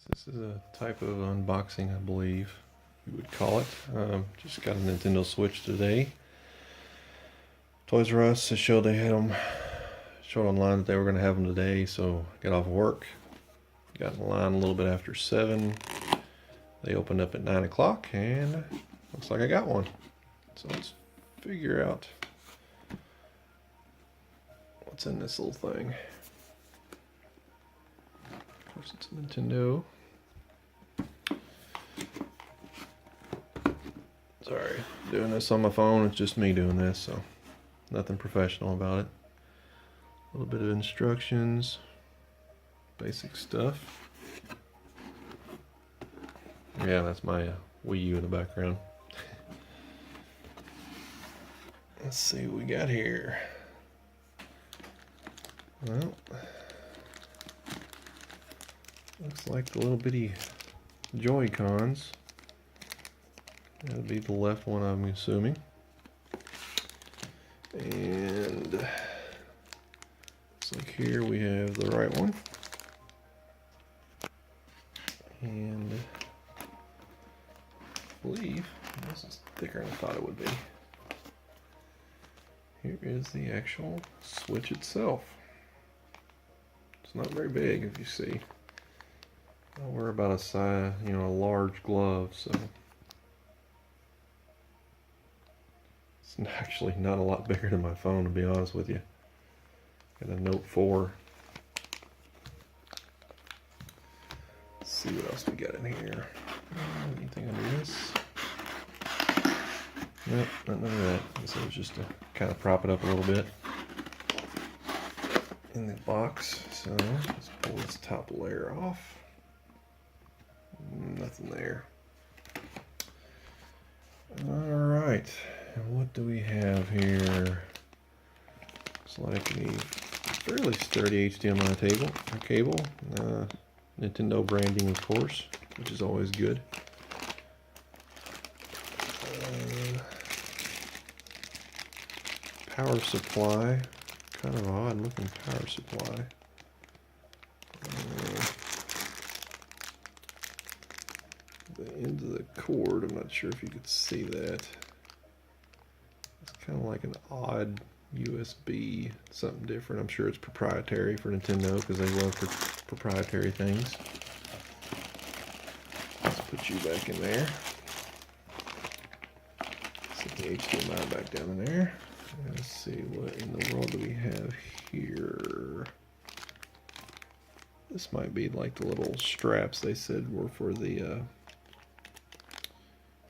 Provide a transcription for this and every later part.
This is a type of unboxing, I believe you would call it. Just got a Nintendo Switch today. Toys R Us showed they had them, showed online that they were going to have them today, so I got off work, got in line a little bit after 7. They opened up at 9 o'clock, and looks like I got one. So let's figure out what's in this little thing. Of course, it's a Nintendo. Sorry, doing this on my phone. It's just me doing this, so nothing professional about it. A little bit of instructions, basic stuff. Yeah, that's my Wii U in the background. Let's see what we got here. Well, looks like the little bitty Joy-Cons. That'll be the left one, I'm assuming. And looks like here we have the right one. And I believe this is thicker than I thought it would be. Here is the actual Switch itself. It's not very big, if you see. I wear about a size, a large glove, so it's actually not a lot bigger than my phone, to be honest with you. Got a Note 4. Let's see what else we got in here. Anything under this? Nope, not none of that. This was just to kind of prop it up a little bit in the box. So let's pull this top layer off. Nothing there. Alright, and what do we have here? Looks like a fairly sturdy HDMI cable. Nintendo branding, of course, which is always good. Power supply, kind of odd looking power supply. The end of the cord, I'm not sure if you could see that. It's kind of like an odd USB, something different. I'm sure it's proprietary for Nintendo because they love proprietary things. Let's put you back in there. Set the HDMI back down in there. Let's see, what in the world do we have here? This might be like the little straps they said were for the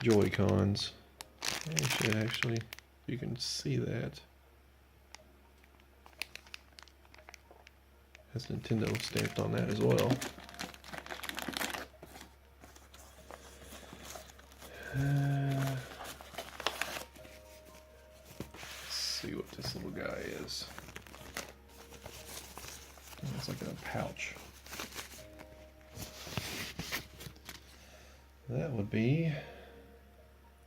Joy-Cons. Actually, you can see that. Has Nintendo stamped on that as well. Let's see what this little guy is. It's like a pouch. That would be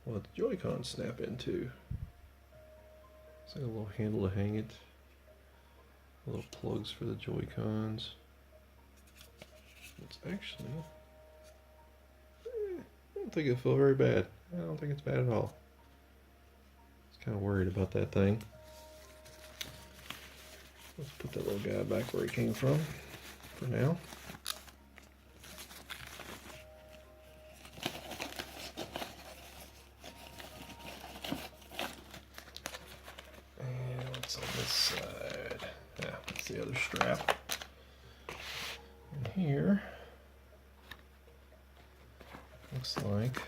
what the Joy-Con snap into. It's like a little handle to hang it. Little plugs for the Joy-Cons. It's actually, I don't think it'll feel very bad. I don't think it's bad at all. I was kind of worried about that thing. Let's put that little guy back where he came from for now. And what's on this side? Yeah, that's the other strap. And here, looks like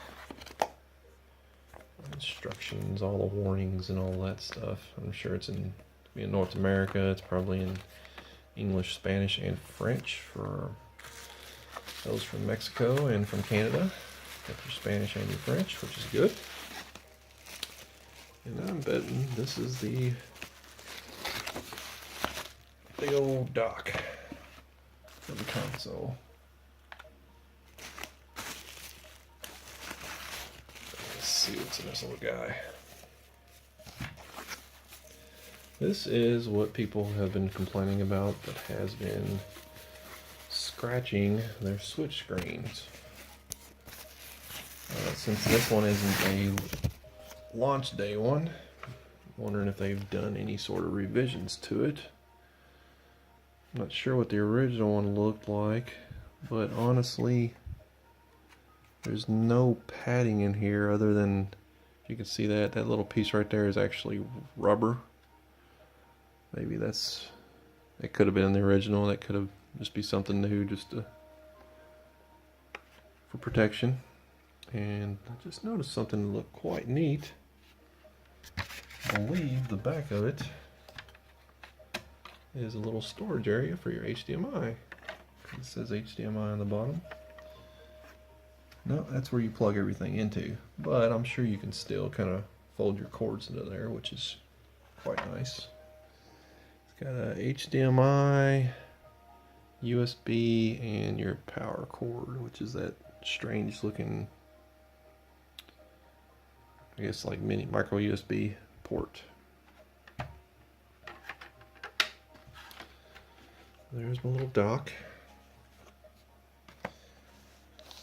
instructions, all the warnings and all that stuff. I'm sure it's in North America. It's probably in English, Spanish, and French for those from Mexico and from Canada. Got your Spanish and your French, which is good. And I'm betting this is the big old dock for the console. Let's see what's in this little guy. This is what people have been complaining about that has been scratching their switch screens. Since this one isn't a launch day one, I'm wondering if they've done any sort of revisions to it. I'm not sure what the original one looked like, but honestly, there's no padding in here other than, you can see that little piece right there is actually rubber. Maybe it could have been in the original. That could have just be something new, just for protection. And I just noticed something that looked quite neat. I believe the back of it is a little storage area for your HDMI. It says HDMI on the bottom. No, that's where you plug everything into, but I'm sure you can still kind of fold your cords into there, which is quite nice. It's got a HDMI, USB, and your power cord, which is that strange looking, I guess, like mini micro USB port. There's my little dock.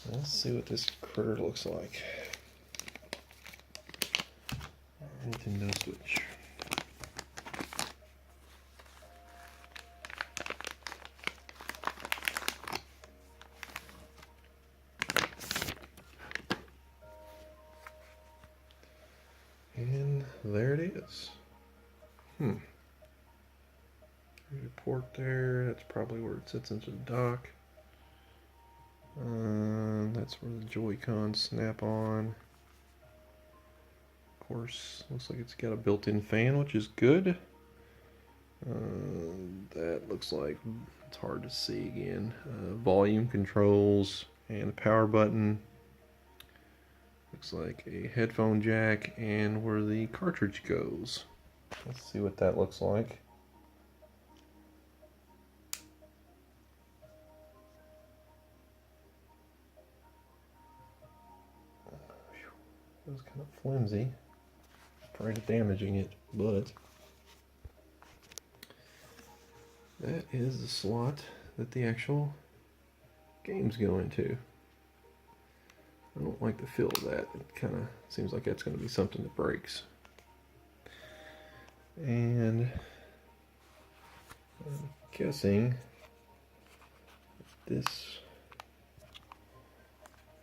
Let's see what this critter looks like. Nintendo Switch. And there it is. There's a port there. That's probably where it sits into the dock. That's where the Joy-Cons snap on. Of course, looks like it's got a built-in fan, which is good. That looks like, it's hard to see again. Volume controls and a power button. Looks like a headphone jack and where the cartridge goes. Let's see what that looks like. It was kind of flimsy. Afraid of damaging it, but that is the slot that the actual games go into. I don't like the feel of that. It kind of seems like that's going to be something that breaks. And I'm guessing this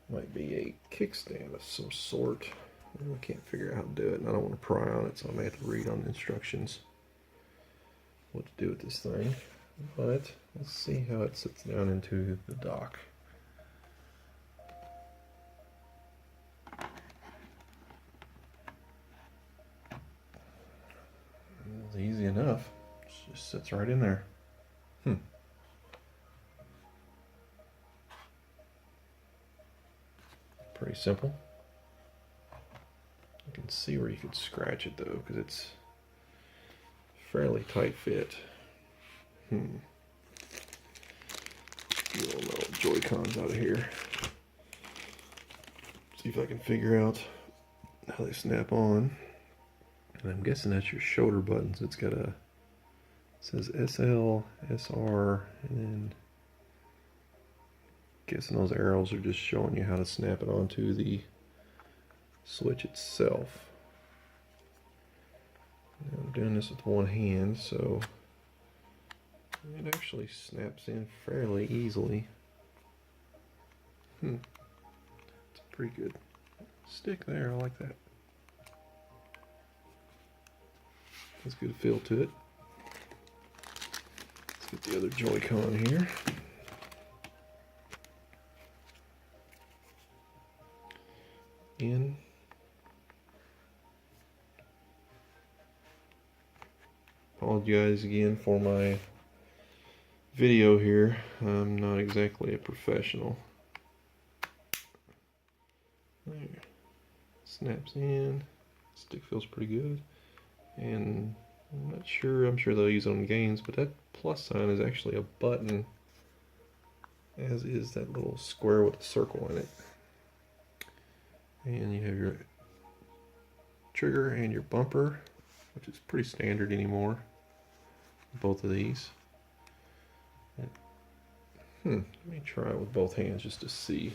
might be a kickstand of some sort. I can't figure out how to do it, and I don't want to pry on it, so I may have to read on the instructions what to do with this thing. But let's see how it sits down into the dock. It's easy enough. It just sits right in there. Pretty simple. You can see where you could scratch it though, because it's fairly tight fit. Little Joy-Cons out of here. See if I can figure out how they snap on. And I'm guessing that's your shoulder buttons. It's got it says SL, SR, and then guessing those arrows are just showing you how to snap it onto the switch itself. Now I'm doing this with one hand, so it actually snaps in fairly easily. It's a pretty good stick there. I like that. Has a good feel to it. Let's get the other Joy-Con here. In. Apologize again for my video here. I'm not exactly a professional. There. Snaps in. Stick feels pretty good. And I'm not sure, I'm sure they'll use it on games, but that plus sign is actually a button, as is that little square with a circle in it. And you have your trigger and your bumper, which is pretty standard anymore, both of these. Let me try it with both hands just to see.